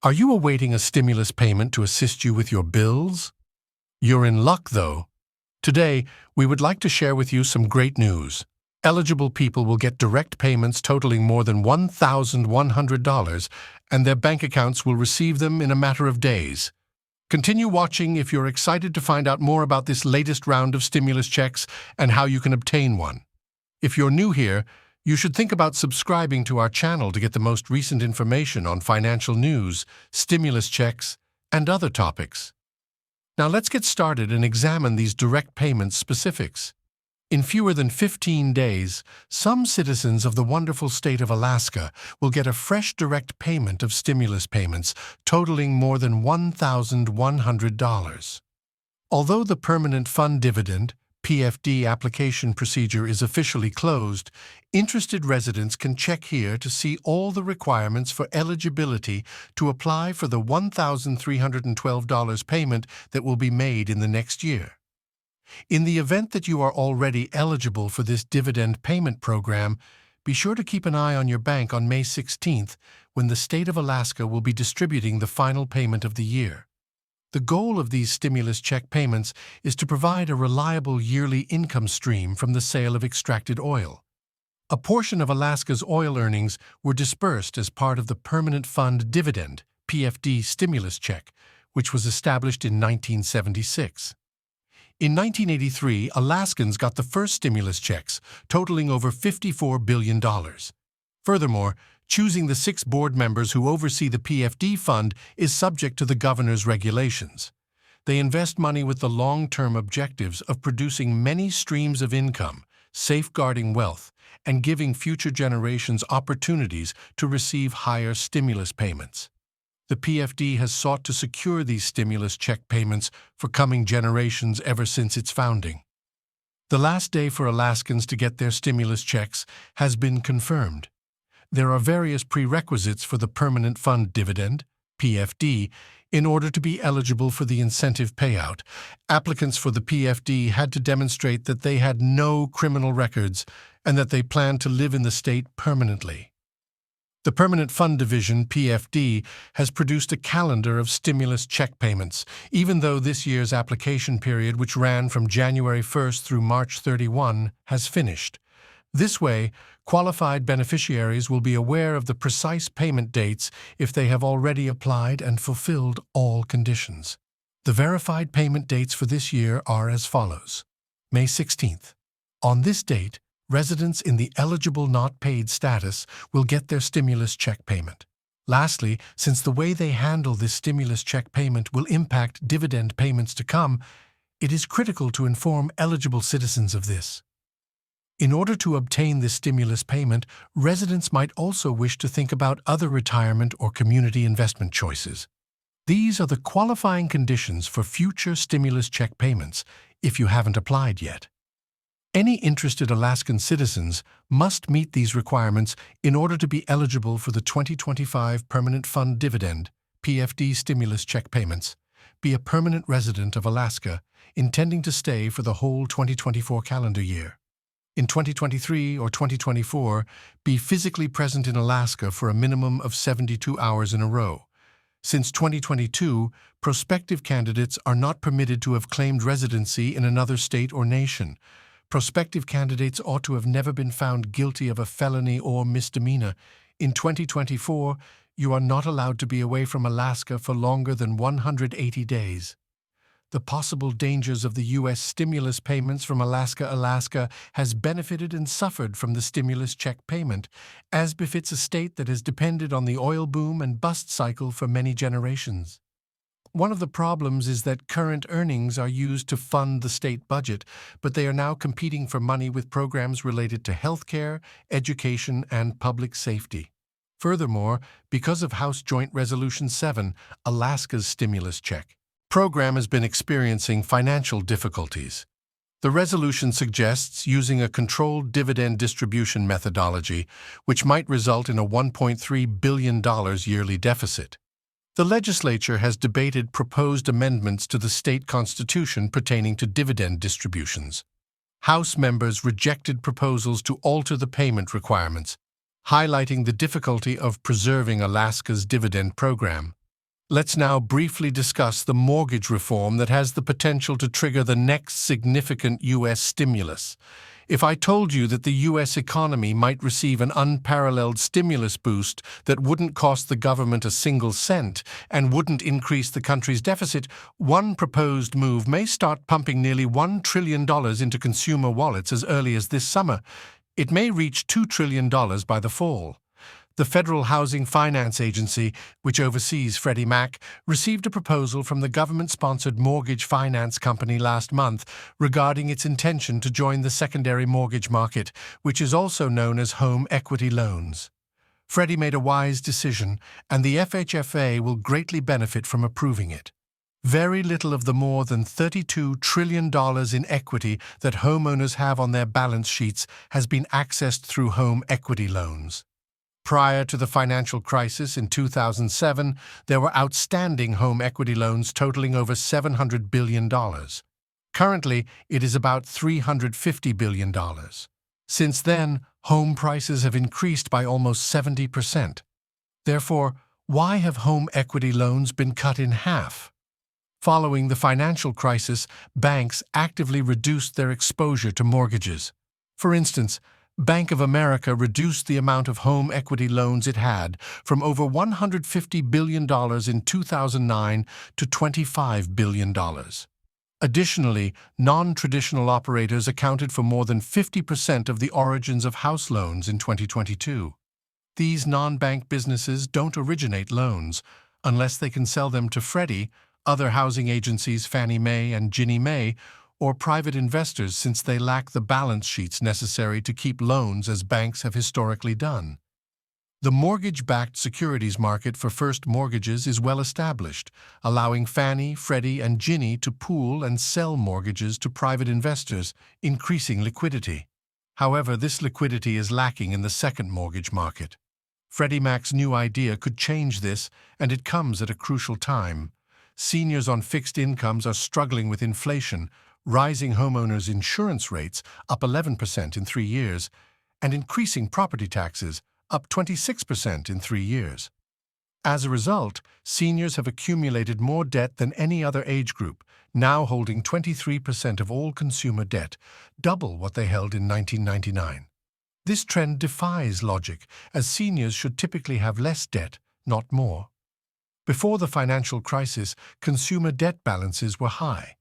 Are you awaiting a stimulus payment to assist you with your bills? You're in luck, though. Today, we would like to share with you some great news. Eligible people will get direct payments totaling more than $1,100, and their bank accounts will receive them in a matter of days. Continue watching if you're excited to find out more about this latest round of stimulus checks and how you can obtain one. If you're new here, you should think about subscribing to our channel to get the most recent information on financial news, stimulus checks, and other topics. Now let's get started and examine these direct payments specifics. In fewer than 15 days, some citizens of the wonderful state of Alaska will get a fresh direct payment of stimulus payments totaling more than $1,100. Although the Permanent Fund Dividend (PFD) application procedure is officially closed, interested residents can check here to see all the requirements for eligibility to apply for the $1,312 payment that will be made in the next year. In the event that you are already eligible for this dividend payment program, be sure to keep an eye on your bank on May 16th when the state of Alaska will be distributing the final payment of the year. The goal of these stimulus check payments is to provide a reliable yearly income stream from the sale of extracted oil. A portion of Alaska's oil earnings were dispersed as part of the Permanent Fund Dividend (PFD) stimulus check, which was established in 1976. In 1983, Alaskans got the first stimulus checks, totaling over $54 billion. Furthermore, choosing the 6 board members who oversee the PFD fund is subject to the governor's regulations. They invest money with the long-term objectives of producing many streams of income, safeguarding wealth, and giving future generations opportunities to receive higher stimulus payments. The PFD has sought to secure these stimulus check payments for coming generations ever since its founding. The last day for Alaskans to get their stimulus checks has been confirmed. There are various prerequisites for the Permanent Fund Dividend (PFD) in order to be eligible for the incentive payout. Applicants for the PFD had to demonstrate that they had no criminal records and that they planned to live in the state permanently. The Permanent Fund Division (PFD) has produced a calendar of stimulus check payments, even though this year's application period, which ran from January 1st through March 31, has finished. This way, qualified beneficiaries will be aware of the precise payment dates if they have already applied and fulfilled all conditions. The verified payment dates for this year are as follows. May 16th. On this date, residents in the eligible not paid status will get their stimulus check payment. Lastly, since the way they handle this stimulus check payment will impact dividend payments to come, it is critical to inform eligible citizens of this. In order to obtain this stimulus payment, residents might also wish to think about other retirement or community investment choices. These are the qualifying conditions for future stimulus check payments if you haven't applied yet. Any interested Alaskan citizens must meet these requirements in order to be eligible for the 2025 Permanent Fund Dividend (PFD) stimulus check payments, be a permanent resident of Alaska intending to stay for the whole 2024 calendar year. In 2023 or 2024, be physically present in Alaska for a minimum of 72 hours in a row. Since 2022, prospective candidates are not permitted to have claimed residency in another state or nation. Prospective candidates ought to have never been found guilty of a felony or misdemeanor. In 2024, you are not allowed to be away from Alaska for longer than 180 days. The possible dangers of the U.S. stimulus payments from Alaska has benefited and suffered from the stimulus check payment, as befits a state that has depended on the oil boom and bust cycle for many generations. One of the problems is that current earnings are used to fund the state budget, but they are now competing for money with programs related to healthcare, education, and public safety. Furthermore, because of House Joint Resolution 7, Alaska's stimulus check program has been experiencing financial difficulties. The resolution suggests using a controlled dividend distribution methodology, which might result in a $1.3 billion yearly deficit. The legislature has debated proposed amendments to the state constitution pertaining to dividend distributions. House members rejected proposals to alter the payment requirements, highlighting the difficulty of preserving Alaska's dividend program. Let's now briefly discuss the mortgage reform that has the potential to trigger the next significant U.S. stimulus. If I told you that the U.S. economy might receive an unparalleled stimulus boost that wouldn't cost the government a single cent and wouldn't increase the country's deficit, one proposed move may start pumping nearly $1 trillion into consumer wallets as early as this summer. It may reach $2 trillion by the fall. The Federal Housing Finance Agency, which oversees Freddie Mac, received a proposal from the government-sponsored mortgage finance company last month regarding its intention to join the secondary mortgage market, which is also known as home equity loans. Freddie made a wise decision, and the FHFA will greatly benefit from approving it. Very little of the more than $32 trillion in equity that homeowners have on their balance sheets has been accessed through home equity loans. Prior to the financial crisis in 2007, there were outstanding home equity loans totaling over $700 billion. Currently, it is about $350 billion. Since then, home prices have increased by almost 70%. Therefore, why have home equity loans been cut in half? Following the financial crisis, banks actively reduced their exposure to mortgages. For instance, Bank of America reduced the amount of home equity loans it had from over $150 billion in 2009 to $25 billion. Additionally, non-traditional operators accounted for more than 50% of the origins of house loans in 2022. These non-bank businesses don't originate loans unless they can sell them to Freddie, other housing agencies Fannie Mae and Ginnie Mae, or private investors, since they lack the balance sheets necessary to keep loans as banks have historically done. The mortgage-backed securities market for first mortgages is well established, allowing Fannie, Freddie, and Ginnie to pool and sell mortgages to private investors, increasing liquidity. However, this liquidity is lacking in the second mortgage market. Freddie Mac's new idea could change this, and it comes at a crucial time. Seniors on fixed incomes are struggling with inflation, rising homeowners' insurance rates up 11% in 3 years, and increasing property taxes up 26% in 3 years. As a result, seniors have accumulated more debt than any other age group, now holding 23% of all consumer debt, double what they held in 1999. This trend defies logic, as seniors should typically have less debt, not more. Before the financial crisis, consumer debt balances were high.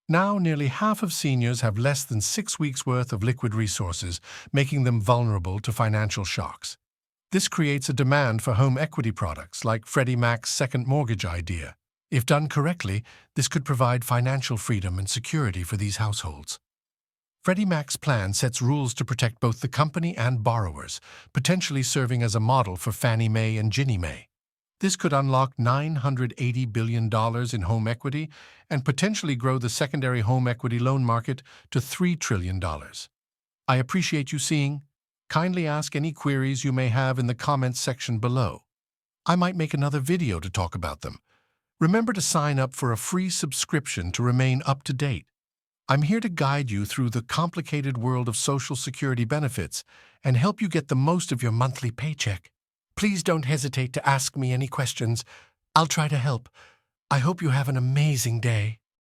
Now, nearly half of seniors have less than 6 weeks' worth of liquid resources, making them vulnerable to financial shocks. This creates a demand for home equity products like Freddie Mac's second mortgage idea. If done correctly, this could provide financial freedom and security for these households. Freddie Mac's plan sets rules to protect both the company and borrowers, potentially serving as a model for Fannie Mae and Ginnie Mae. This could unlock $980 billion in home equity and potentially grow the secondary home equity loan market to $3 trillion. I appreciate you seeing. Kindly ask any queries you may have in the comments section below. I might make another video to talk about them. Remember to sign up for a free subscription to remain up to date. I'm here to guide you through the complicated world of Social Security benefits and help you get the most of your monthly paycheck. Please don't hesitate to ask me any questions. I'll try to help. I hope you have an amazing day.